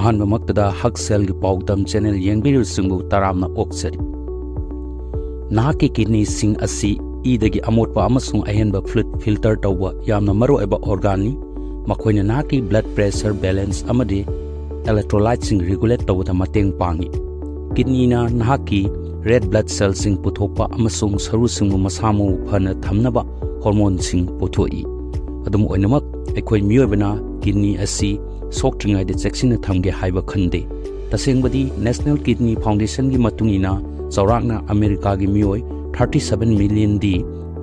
ꯑꯍꯥꯟꯕꯃꯛꯇꯗ ꯍꯛꯁꯦꯜꯒꯤ ꯄꯥꯎꯗꯝ ꯆꯦꯅꯦꯜ ꯌꯦꯡꯕꯤꯔꯤꯕꯁꯤꯡꯕꯨ ꯇꯔꯥꯝꯅ ꯑꯣꯛꯆꯔꯤ꯫ ꯅꯍꯥꯛꯀꯤ ꯀꯤꯗꯅꯤꯁꯤꯡ ꯑꯁꯤ ꯏꯗꯒꯤ ꯑꯃꯣꯠꯄ ꯑꯃꯁꯨꯡ ꯑꯍꯦꯟꯕ ꯐ꯭ꯂꯨꯏꯗ ꯐꯤꯜꯇꯔ ꯇꯧꯕ ꯌꯥꯝꯅ ꯃꯔꯨꯑꯣꯏꯕ ꯑꯣꯔꯒꯥꯟꯅꯤ꯫ ꯃꯈꯣꯏꯅ ꯅꯍꯥꯛꯀꯤ ꯕ꯭ꯂꯗ ꯄ꯭ꯔꯦꯁꯔ ꯕꯦꯂꯦꯟꯁ ꯑꯃꯗꯤ electrolytes ꯔꯤꯒꯨꯂꯦꯠ ꯇꯧꯕꯗ ꯃꯇꯦꯡ ꯄꯥꯡꯏ꯫ ꯀꯤꯗꯅꯤꯅ ꯅꯍꯥꯛꯀꯤ ꯔꯦꯗ ꯕ꯭ꯂꯗ ꯁꯦꯜꯁꯤꯡ ꯄꯨꯊꯣꯛꯄ ꯑꯃꯁꯨꯡ ꯁꯔꯨꯁꯤꯡꯕꯨ ꯃꯁꯥ ꯃꯎ ꯐꯅ ꯊꯝꯅꯕ ꯍꯣꯔꯃꯣꯟꯁꯤꯡ ꯄꯨꯊꯣꯛꯏ꯫ ꯑꯗꯨꯝ ꯑꯣꯏꯅꯃꯛ ꯑꯩꯈꯣꯏ ꯃꯤꯑꯣꯏꯕꯅ ꯀꯤꯗꯅꯤ ꯑꯁꯤ ꯁꯣꯛꯇ꯭ꯔꯤꯉꯩꯗ ꯆꯦꯛꯁꯤꯟꯅ ꯊꯝꯒꯦ ꯍꯥꯏꯕ ꯈꯟꯗꯦ꯫ ꯇꯁꯦꯡꯕꯗꯤ ꯅꯦꯁꯅꯦꯜ ꯀꯤꯗꯅꯤ ꯐꯥꯎꯟꯗꯦꯁꯟꯒꯤ ꯃꯇꯨꯡꯏꯟꯅ ꯆꯥꯎꯔꯥꯛꯅ ꯑꯃꯦꯔꯤꯀꯥꯒꯤ ꯃꯤꯑꯣꯏ 37 ꯃꯤꯂꯤꯌꯟꯗꯤ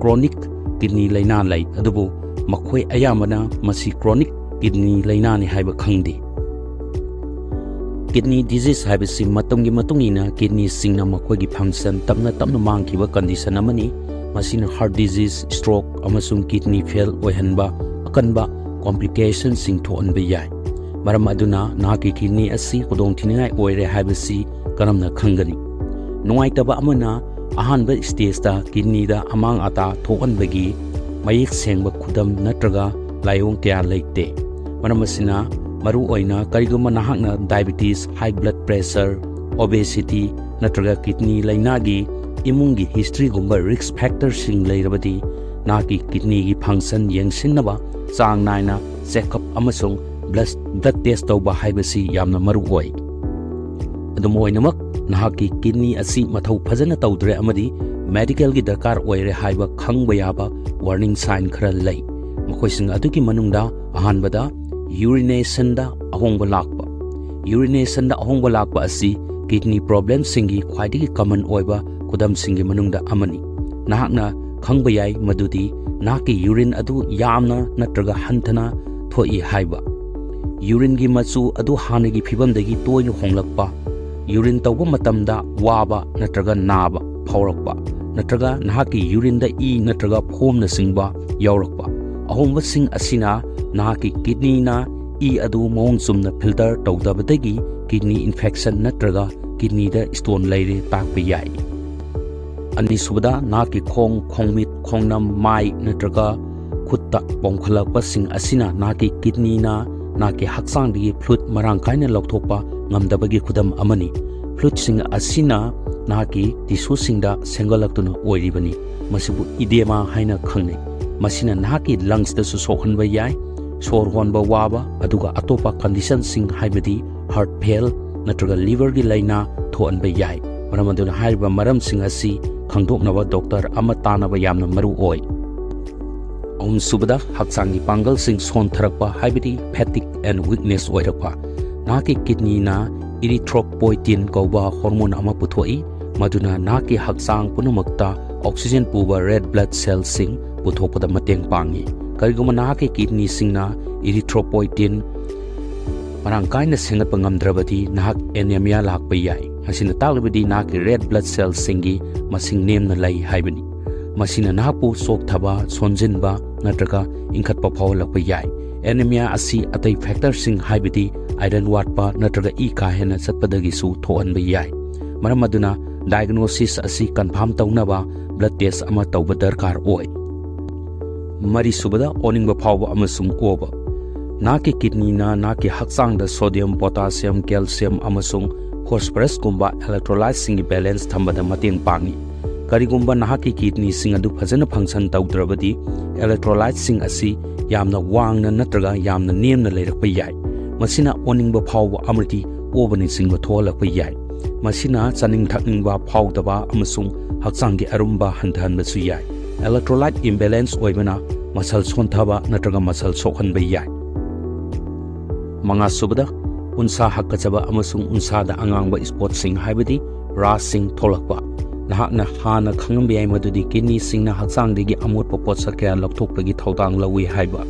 ꯀ꯭ꯔꯣꯅꯤꯛ ꯀꯤꯗꯅꯤ ꯂꯩꯅꯥ ꯂꯩ, ꯑꯗꯨꯕꯨ ꯃꯈꯣꯏ ꯑꯌꯥꯝꯕꯅ ꯃꯁꯤ ꯀ꯭ꯔꯣꯅꯤꯛ ꯀꯤꯗꯅꯤ ꯂꯩꯅꯥꯅꯤ ꯍꯥꯏꯕ ꯈꯪꯗꯦ꯫ ꯀꯤꯗꯅꯤ ꯗꯤꯖꯤꯖ ꯍꯥꯏꯕꯁꯤ ꯃꯇꯝꯒꯤ ꯃꯇꯨꯡꯏꯟꯅ ꯀꯤꯗꯅꯤꯁꯤꯡꯅ ꯃꯈꯣꯏꯒꯤ ꯐꯪꯁꯟ ꯇꯞꯅ ꯇꯞꯅ ꯃꯥꯡꯈꯤꯕ ꯀꯟꯗꯤꯁꯟ ꯑꯃꯅꯤ꯫ ꯃꯁꯤꯅ ꯍꯥꯔꯠ ꯗꯤꯖꯤꯖ, ꯁ꯭ꯇ꯭ꯔꯣꯛ ꯑꯃꯁꯨꯡ ꯀꯤꯗꯅꯤ ꯐꯦꯜ ꯑꯣꯏꯍꯟꯕ ꯑꯀꯟꯕ ꯀꯣꯝꯄ꯭ꯂꯤꯀꯦꯁꯟꯁꯤꯡ ꯊꯣꯛꯍꯟꯕ ꯌꯥꯏ꯫ ꯃꯔꯝ ꯑꯗꯨꯅ ꯅꯍꯥꯛꯀꯤ ꯀꯤꯗꯅꯤ ꯑꯁꯤ ꯈꯨꯗꯣꯡꯊꯤꯅꯤꯡꯉꯥꯏ ꯑꯣꯏꯔꯦ ꯍꯥꯏꯕꯁꯤ ꯀꯔꯝꯅ ꯈꯪꯒꯅꯤ? ꯅꯨꯡꯉꯥꯏꯇꯕ ꯑꯃꯅ ꯑꯍꯥꯟꯕ ꯁ꯭ꯇꯦꯖꯗ ꯀꯤꯗꯅꯤꯗ ꯑꯃꯥꯡ ꯑꯇꯥ ꯊꯣꯛꯍꯟꯕꯒꯤ ꯃꯌꯦꯛ ꯁꯦꯡꯕ ꯈꯨꯗꯝ ꯅꯠꯇ꯭ꯔꯒ ꯂꯥꯏꯑꯣꯡ ꯀꯌꯥ ꯂꯩꯇꯦ꯫ ꯃꯔꯝ ꯑꯁꯤꯅ ꯃꯔꯨꯑꯣꯏꯅ ꯀꯔꯤꯒꯨꯝꯕ ꯅꯍꯥꯛꯅ diabetes, high blood pressure, obesity ꯅꯠꯇ꯭ꯔꯒ ꯀꯤꯗꯅꯤ ꯂꯩꯅꯥꯒꯤ ꯏꯃꯨꯡꯒꯤ ꯍꯤꯁꯇ꯭ꯔꯤꯒꯨꯝꯕ ꯔꯤꯛꯁ ꯐꯦꯛꯇꯔꯁꯤꯡ ꯂꯩꯔꯕꯗꯤ ꯅꯍꯥꯛꯀꯤ ꯀꯤꯗꯅꯤꯒꯤ ꯐꯪꯁꯟ ꯌꯦꯡꯁꯤꯟꯅꯕ ꯆꯥꯡ ꯅꯥꯏꯅ ꯆꯦꯛꯑꯞ ꯑꯃꯁꯨꯡ ꯕ꯭ꯂꯗ ꯇꯦꯁ ꯇꯧꯕ ꯍꯥꯏꯕꯁꯤ ꯌꯥꯝꯅ ꯃꯔꯨꯑꯣꯏ꯫ ꯑꯗꯨꯝ ꯑꯣꯏꯅꯃꯛ ꯅꯍꯥꯛꯀꯤ ꯀꯤꯗꯅꯤ ꯑꯁꯤ ꯃꯊꯧ ꯐꯖꯅ ꯇꯧꯗ꯭ꯔꯦ ꯑꯃꯗꯤ ꯃꯦꯗꯤꯀꯦꯜꯒꯤ ꯗꯔꯀꯥꯔ ꯑꯣꯏꯔꯦ ꯍꯥꯏꯕ ꯈꯪꯕ ꯌꯥꯕ ꯋꯥꯔꯅꯤꯡ ꯁꯥꯏꯟ ꯈꯔ ꯂꯩ꯫ ꯃꯈꯣꯏꯁꯤꯡ ꯑꯗꯨꯒꯤ ꯃꯅꯨꯡꯗ ꯑꯍꯥꯟꯕꯗ ꯌꯨꯔꯤꯅꯦꯁꯟꯗ ꯑꯍꯣꯡꯕ ꯂꯥꯛꯄ꯫ ꯌꯨꯔꯤꯅꯦꯁꯟꯗ ꯑꯍꯣꯡꯕ ꯂꯥꯛꯄ ꯑꯁꯤ ꯀꯤꯗꯅꯤ ꯄ꯭ꯔꯣꯕ꯭ꯂꯦꯝꯁꯤꯡꯒꯤ ꯈ꯭ꯋꯥꯏꯗꯒꯤ ꯀꯃꯟ ꯑꯣꯏꯕ ꯈꯨꯗꯝꯁꯤꯡꯒꯤ ꯃꯅꯨꯡꯗ ꯑꯃꯅꯤ꯫ ꯅꯍꯥꯛꯅ ꯈꯪꯕ ꯌꯥꯏ ꯃꯗꯨꯗꯤ ꯅꯍꯥꯛꯀꯤ ꯌꯨꯔꯤꯟ ꯑꯗꯨ ꯌꯥꯝꯅ ꯅꯠꯇ꯭ꯔꯒ ꯍꯟꯊꯅ ꯊꯣꯛꯏ ꯍꯥꯏꯕ, ꯌꯨꯔꯤꯟꯒꯤ ꯃꯆꯨ ꯑꯗꯨ ꯍꯥꯟꯅꯒꯤ ꯐꯤꯚꯝꯗꯒꯤ ꯇꯣꯏꯅ ꯍꯣꯡꯂꯛꯄ, ꯌꯨꯔꯤꯟ ꯇꯧꯕ ꯃꯇꯝꯗ ꯋꯥꯕ ꯅꯠꯇ꯭ꯔꯒ ꯅꯥꯕ ꯐꯥꯎꯔꯛꯄ, ꯅꯠꯇ꯭ꯔꯒ ꯅꯍꯥꯛꯀꯤ ꯌꯨꯔꯤꯟꯗ ꯏ ꯅꯠꯇ꯭ꯔꯒ ꯐꯣꯝꯅꯆꯤꯡꯕ ꯌꯥꯎꯔꯛꯄ꯫ ꯑꯍꯣꯡꯕꯁꯤꯡ ꯑꯁꯤꯅ ꯅꯍꯥꯛꯀꯤ ꯀꯤꯗꯅꯤꯅ ꯏ ꯑꯗꯨ ꯃꯑꯣꯡ ꯆꯨꯝꯅ ꯐꯤꯜꯇꯔ ꯇꯧꯗꯕꯗꯒꯤ ꯀꯤꯗꯅꯤ ꯏꯟꯐꯦꯛꯁꯟ ꯅꯠꯇ꯭ꯔꯒ ꯀꯤꯗꯅꯤꯗ ꯁ꯭ꯇꯣꯟ ꯂꯩꯔꯦ ꯇꯥꯛꯄ ꯌꯥꯏ꯫ ꯑꯅꯤꯁꯨꯕꯗ ꯅꯍꯥꯛꯀꯤ ꯈꯣꯡ, ꯈꯣꯡꯃꯤꯠ, ꯈꯣꯡꯅꯝ, ꯃꯥꯏ ꯅꯠꯇ꯭ꯔꯒ ꯈꯨꯠꯇ ꯄꯣꯝꯈꯠꯂꯛꯄꯁꯤꯡ ꯑꯁꯤꯅ ꯅꯍꯥꯛꯀꯤ ꯀꯤꯗꯅꯤꯅ ꯅꯍꯥꯛꯀꯤ ꯍꯛꯆꯥꯡꯗꯒꯤ ꯐ꯭ꯂꯨꯏꯗ ꯃꯔꯥꯡ ꯀꯥꯏꯅ ꯂꯧꯊꯣꯛꯄ ꯉꯝꯗꯕꯒꯤ ꯈꯨꯗꯝ ꯑꯃꯅꯤ꯫ ꯐ꯭ꯂꯨꯏꯗꯁꯤꯡ ꯑꯁꯤꯅ ꯅꯍꯥꯛꯀꯤ ꯇꯤꯁꯨꯁꯤꯡꯗ ꯁꯦꯝꯒꯠꯂꯛꯇꯨꯅ ꯑꯣꯏꯔꯤꯕꯅꯤ꯫ ꯃꯁꯤꯕꯨ ꯏꯗꯦꯃꯥ ꯍꯥꯏꯅ ꯈꯪꯅꯩ꯫ ꯃꯁꯤꯅ ꯅꯍꯥꯛꯀꯤ ꯂꯪꯁꯇꯁꯨ ꯁꯣꯛꯍꯟꯕ ꯌꯥꯏ, ꯁꯣꯔ ꯍꯣꯟꯕ ꯋꯥꯕ, ꯑꯗꯨꯒ ꯑꯇꯣꯞꯄ ꯀꯟꯗꯤꯁꯟꯁꯤꯡ ꯍꯥꯏꯕꯗꯤ ꯍꯥꯔꯠ ꯐꯦꯜ ꯅꯠꯇ꯭ꯔꯒ ꯂꯤꯚꯔꯒꯤ ꯂꯩꯅꯥ ꯊꯣꯛꯍꯟꯕ ꯌꯥꯏ꯫ ꯃꯔꯝ ꯑꯗꯨꯅ ꯍꯥꯏꯔꯤꯕ ꯃꯔꯝꯁꯤꯡ ꯑꯁꯤ ꯈꯪꯗꯣꯛꯅꯕ ꯗꯣꯛꯇꯔ ꯑꯃ ꯇꯥꯟꯅꯕ ꯌꯥꯝꯅ ꯃꯔꯨ ꯑꯣꯏ꯫ ꯑꯍꯨꯝꯁꯨꯕꯗ ꯍꯛꯆꯥꯡꯒꯤ ꯄꯥꯡꯒꯜꯁꯤꯡ ꯁꯣꯟꯊꯔꯛꯄ ꯍꯥꯏꯕꯗꯤ ꯐꯦꯇꯤꯛ ꯑꯦꯟ ꯋꯤꯛꯅꯦꯁ ꯑꯣꯏꯔꯛꯄ꯫ ꯅꯍꯥꯛꯀꯤ ꯀꯤꯗꯅꯤꯅ ꯏꯔꯤꯊ꯭ꯔꯣꯄꯣꯏꯇꯤꯟ ꯀꯧꯕ ꯍꯣꯔꯃꯣꯟ ꯑꯃ ꯄꯨꯊꯣꯛꯏ, ꯃꯗꯨꯅ ꯅꯍꯥꯛꯀꯤ ꯍꯛꯆꯥꯡ ꯄꯨꯝꯅꯃꯛꯇ ꯑꯣꯛꯁꯤꯖꯦꯟ ꯄꯨꯕ ꯔꯦꯗ ꯕ꯭ꯂꯗ ꯁꯦꯜꯁꯤꯡ ꯄꯨꯊꯣꯛꯄꯗ ꯃꯇꯦꯡ ꯄꯥꯡꯏ꯫ ꯀꯔꯤꯒꯨꯝꯕ ꯅꯍꯥꯛꯀꯤ ꯀꯤꯗꯅꯤꯁꯤꯡꯅ ꯏꯔꯤꯊ꯭ꯔꯣꯄꯣꯏꯇꯤꯟ ꯃꯔꯥꯡ ꯀꯥꯏꯅ ꯁꯦꯝꯒꯠꯄ ꯉꯝꯗ꯭ꯔꯕꯗꯤ ꯅꯍꯥꯛ ꯑꯦꯅꯦꯃꯤꯌꯥ ꯂꯥꯛꯄ ꯌꯥꯏ꯫ ꯃꯁꯤꯅ ꯇꯥꯛꯂꯤꯕꯗꯤ ꯅꯍꯥꯛꯀꯤ ꯔꯦꯗ ꯕ꯭ꯂꯗ ꯁꯦꯜꯁꯤꯡꯒꯤ ꯃꯁꯤꯡ ꯅꯦꯝꯅ ꯂꯩ ꯍꯥꯏꯕꯅꯤ꯫ ꯃꯁꯤꯅ ꯅꯍꯥꯛꯄꯨ ꯆꯣꯛꯊꯕ, ꯁꯣꯟꯖꯤꯟꯕ ꯅꯠꯇ꯭ꯔꯒ ꯏꯟꯈꯠꯄ ꯐꯥꯎꯍꯜꯂꯛꯄ ꯌꯥꯏ꯫ ꯑꯦꯅꯦꯃꯤꯌꯥ ꯑꯁꯤ ꯑꯇꯩ ꯐꯦꯛꯇꯔꯁꯤꯡ ꯍꯥꯏꯕꯗꯤ ꯑꯥꯏꯔꯟ ꯋꯥꯠꯄ ꯅꯠꯇ꯭ꯔꯒ ꯏ ꯀꯥ ꯍꯦꯟꯅ ꯆꯠꯄꯗꯒꯤꯁꯨ ꯊꯣꯛꯍꯟꯕ ꯌꯥꯏ꯫ ꯃꯔꯝ ꯑꯗꯨꯅ ꯗꯥꯏꯒꯅꯣꯁꯤꯁ ꯑꯁꯤ ꯀꯟꯐꯥꯔꯝ ꯇꯧꯅꯕ ꯕ꯭ꯂꯗ ꯇꯦꯁ ꯑꯃ ꯇꯧꯕ ꯗꯔꯀꯥꯔ ꯑꯣꯏ꯫ ꯃꯔꯤꯁꯨꯕꯗ ꯑꯣꯅꯤꯡꯕ ꯐꯥꯎꯕ ꯑꯃꯁꯨꯡ ꯑꯣꯕ꯫ ꯅꯍꯥꯛꯀꯤ ꯀꯤꯗꯅꯤꯅ ꯅꯍꯥꯛꯀꯤ ꯍꯛꯆꯥꯡꯗ ꯁꯣꯗꯤꯌꯝ, ꯄꯣꯇꯥꯁꯤꯌꯝ, ꯀꯦꯜꯁꯤꯌꯝ ꯑꯃꯁꯨꯡ ꯐꯣꯁꯐꯔꯁꯀꯨꯝꯕ ꯏꯂꯦꯛꯇ꯭ꯔꯣꯂꯥꯏꯠꯁꯤꯡꯒꯤ ꯕꯦꯂꯦꯟꯁ ꯊꯝꯕꯗ ꯃꯇꯦꯡ ꯄꯥꯡꯏ꯫ ꯀꯔꯤꯒꯨꯝꯕ ꯅꯍꯥꯛꯀꯤ ꯀꯤꯗꯅꯤꯁꯤꯡ ꯑꯗꯨ ꯐꯖꯅ ꯐꯪꯁꯟ ꯇꯧꯗ꯭ꯔꯕꯗꯤ ꯏꯂꯦꯛꯇ꯭ꯔꯣꯂꯥꯏꯠꯁꯤꯡ ꯑꯁꯤ ꯌꯥꯝꯅ ꯋꯥꯡꯅ ꯅꯠꯇ꯭ꯔꯒ ꯌꯥꯝꯅ ꯅꯦꯝꯅ ꯂꯩꯔꯛꯄ ꯌꯥꯏ꯫ ꯃꯁꯤꯅ ꯑꯣꯅꯤꯡꯕ ꯐꯥꯎꯕ ꯑꯃꯗꯤ ꯑꯣꯕꯅꯆꯤꯡꯕ ꯊꯣꯛꯍꯜꯂꯛꯄ ꯌꯥꯏ꯫ ꯃꯁꯤꯅ ꯆꯥꯅꯤꯡ ꯊꯛꯅꯤꯡꯕ ꯐꯥꯎꯗꯕ ꯑꯃꯁꯨꯡ ꯍꯛꯆꯥꯡꯒꯤ ꯑꯔꯨꯝꯕ ꯍꯟꯊꯍꯟꯕꯁꯨ ꯌꯥꯏ꯫ ꯏꯂꯦꯛꯇ꯭ꯔꯣꯂꯥꯏꯠ ꯏꯝꯕꯦꯂꯦꯟꯁ ꯑꯣꯏꯕꯅ ꯃꯁꯜ ꯁꯣꯟꯊꯕ ꯅꯠꯇ꯭ꯔꯒ ꯃꯁꯜ ꯁꯣꯛꯍꯟꯕ ꯌꯥꯏ꯫ ꯃꯉꯥꯁꯨꯕꯗ ꯎꯟꯁꯥ ꯍꯥꯀꯠꯆꯕ ꯑꯃꯁꯨꯡ ꯎꯟꯁꯥꯗ ꯑꯉꯥꯡꯕ ꯁ꯭ꯄꯣꯠꯁꯤꯡ ꯍꯥꯏꯕꯗꯤ ꯔꯥꯁꯁꯤꯡ ꯊꯣꯛꯂꯛꯄ꯫ ꯅꯍꯥꯛꯅ ꯍꯥꯟꯅ ꯈꯪꯂꯝꯕ ꯌꯥꯏ ꯃꯗꯨꯗꯤ ꯀꯤꯗꯅꯤꯁꯤꯡꯅ ꯍꯛꯆꯥꯡꯗꯒꯤ ꯑꯃꯣꯠꯄ ꯄꯣꯠꯁꯛ ꯀꯌꯥ ꯂꯧꯊꯣꯛꯄꯒꯤ ꯊꯧꯗꯥꯡ ꯂꯧꯏ ꯍꯥꯏꯕ꯫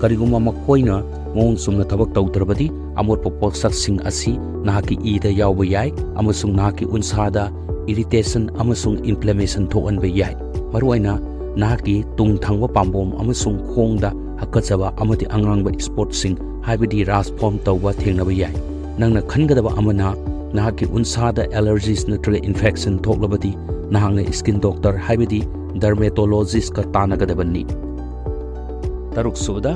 ꯀꯔꯤꯒꯨꯝꯕ ꯃꯈꯣꯏꯅ ꯃꯑꯣꯡ ꯆꯨꯝꯅ ꯊꯕꯛ ꯇꯧꯗ꯭ꯔꯕꯗꯤ ꯑꯃꯣꯠꯄ ꯄꯣꯠꯁꯛꯁꯤꯡ ꯑꯁꯤ ꯅꯍꯥꯛꯀꯤ ꯏꯗ ꯌꯥꯎꯕ ꯌꯥꯏ ꯑꯃꯁꯨꯡ ꯅꯍꯥꯛꯀꯤ ꯎꯟꯁꯥꯗ ꯏꯔꯤꯇꯦꯁꯟ ꯑꯃꯁꯨꯡ ꯏꯟꯐ꯭ꯂꯦꯃꯦꯁꯟ ꯊꯣꯛꯍꯟꯕ ꯌꯥꯏ꯫ ꯃꯔꯨꯑꯣꯏꯅ ꯅꯍꯥꯛꯀꯤ ꯇꯨꯡ ꯊꯪꯕ ꯄꯥꯝꯕꯣꯝ ꯑꯃꯁꯨꯡ ꯈꯣꯡꯗ ꯍꯥꯀꯠꯆꯕ ꯑꯃꯗꯤ ꯑꯉꯥꯡꯕ ꯁ꯭ꯄꯣꯠꯁꯤꯡ ꯍꯥꯏꯕꯗꯤ ꯔꯥꯁ ꯐꯣꯝ ꯇꯧꯕ ꯊꯦꯡꯅꯕ ꯌꯥꯏ꯫ ꯅꯪꯅ ꯈꯟꯒꯗꯕ ꯑꯃꯅ ꯅꯍꯥꯛꯀꯤ ꯎꯟꯁꯥꯗ ꯑꯦꯂꯔꯖꯤꯁ ꯅꯠꯇ꯭ꯔꯒ ꯏꯟꯐꯦꯛꯁꯟ ꯊꯣꯛꯂꯕꯗꯤ ꯅꯍꯥꯛꯅ ꯁ꯭ꯀꯤꯟ ꯗꯣꯛꯇꯔ ꯍꯥꯏꯕꯗꯤ ꯗꯔꯃꯦꯇꯣꯂꯣꯖꯤꯁꯀ ꯇꯥꯟꯅꯒꯗꯕꯅꯤ꯫ ꯇꯔꯨꯛꯁꯨꯕꯗ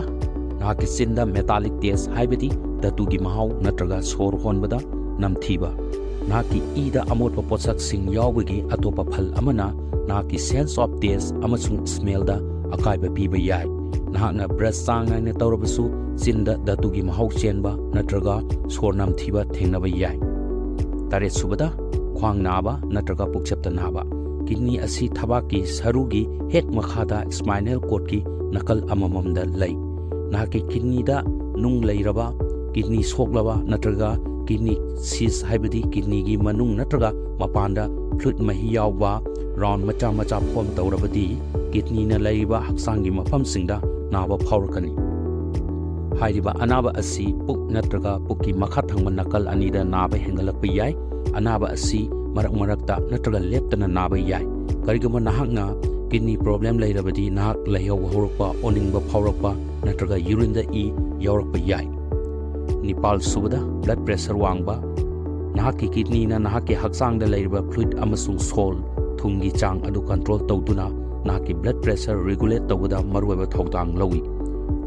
ꯅꯍꯥꯛꯀꯤ ꯆꯤꯟꯗ ꯃꯦꯇꯥꯂꯤꯛ ꯇꯦꯁ ꯍꯥꯏꯕꯗꯤ datugi mahau natraga sor honbada namthiba nahakki ida amotpa potsaksing yawbagi atopa phal amana nahakki sense of taste amasung smell da akaiba piba yai nahakna brush sangaina tawrabasu chinda datugi mahau chenba natraga sor namthiba thengnaba yai taret subada khwang naba natraga pukchapta naba kidney asi thabaki sarugi hek makhada spinal cord ki nakal amamamda lay nahakki kidney da nung lairaba kidney soklaba natraga kidney cyst haibadi kidney gi manung natraga mapanda fluid mahi yawba round macha macha form tawrabadi kidney na laiba haksangi mafam singda naba phawrakani hairiba anaba asi puk natraga pukki makha thangma nakal anida naba hengalakpa yai anaba asi marak marakta natraga leptana naba yai karigama nahakna kidney problem lairabadi nahak layaw horokpa oningba phawrakpa natraga urine da e yawrakpa yai nipal subada blood pressure wangba nahakki kidney na nahakki haksang da lairiba fluid amasung sol thungi chang adu control tawduna nahakki blood pressure regulate tawda maruwa thawdang lawi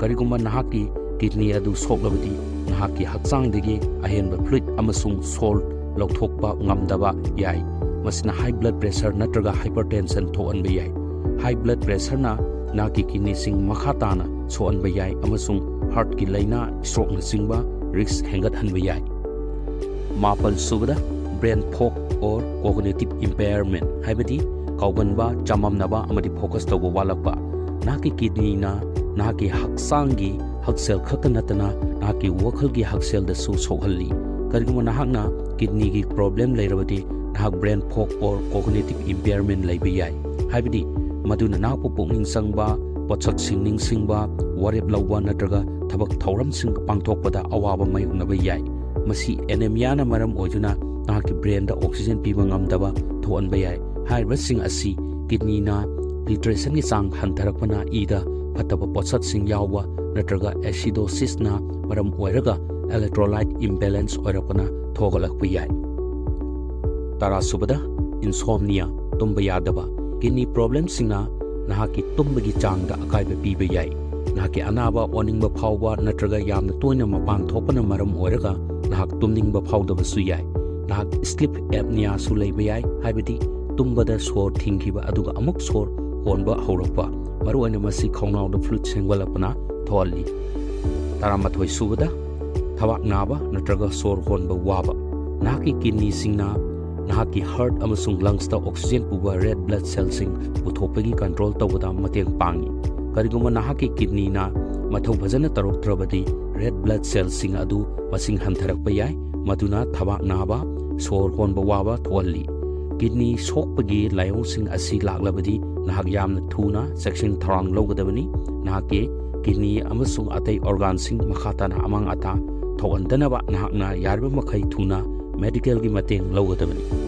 kariguma nahakki kidney adu soklabadi nahakki haksang degi ahenba fluid amasung sol lokthokpa ngamdaba yai masina high blood pressure natraga hypertension thoanba yai high blood pressure na nahakki kidney sing makhatana soanba yai amasung heart ki laina stroke na singba risk hengat hanba yai mapal subada brain fog or cognitive impairment haibadi kauganba chamamnaba amadi focus tawba walakpa nahakki kidney na nahakki haksangi haksel khakanatana nahakki wakhalgi haksel da su sohalli kariguma nahakna kidney gi problem lairabadi nahak brain fog or cognitive impairment laiba yai haibadi maduna nahakpu pukning sangba potsak singning singba warep lawba natraga thabak thauram sing pangthokpada awaba mayunaba yai masi anemia na maram oiduna nahakki brain da oxygen piba ngamdaba thoanba yai haiba sing asi kidney na filtration gi chang hantharakpana ida fataba potsat sing yawba natraga acidosis na maram oiraga electrolyte imbalance oirakpana thogalakpa yai tara subada insomnia tumba yadaba kidney problem singna nahakki tumbagi changda akaiba piba yai nahakki anaba oningba phawba natraga yamna toina mapan thopana maram oiraga nahak tumningba phawdaba su yai nahak sleep apnea su leiba yai haibadi tumbada sor thingkiba aduga amuk sor honba haurakpa maruaina masi khawnawda fluid sengwalapana thoalli taramathoi subada thawak naba natraga sor honba waba nahakki kidney singna nahakki heart amasung lungs ta oxygen puba red blood cells sing puthopagi control tawada mateng pangi kariguma nahakki kidney na mathau bhajana taroktrabadi red blood cells sing adu masing hantharakpa yai maduna thawak naba sor honba waba thoalli kidney sokpagi Laiyongsing asi laklabadi nahak yamna thuna section tharang logadabani nahakki kidney amasung atai organ sing makhatana amang ata thoandanaba nahakna yarba makhai thuna medical gi mateng logadabani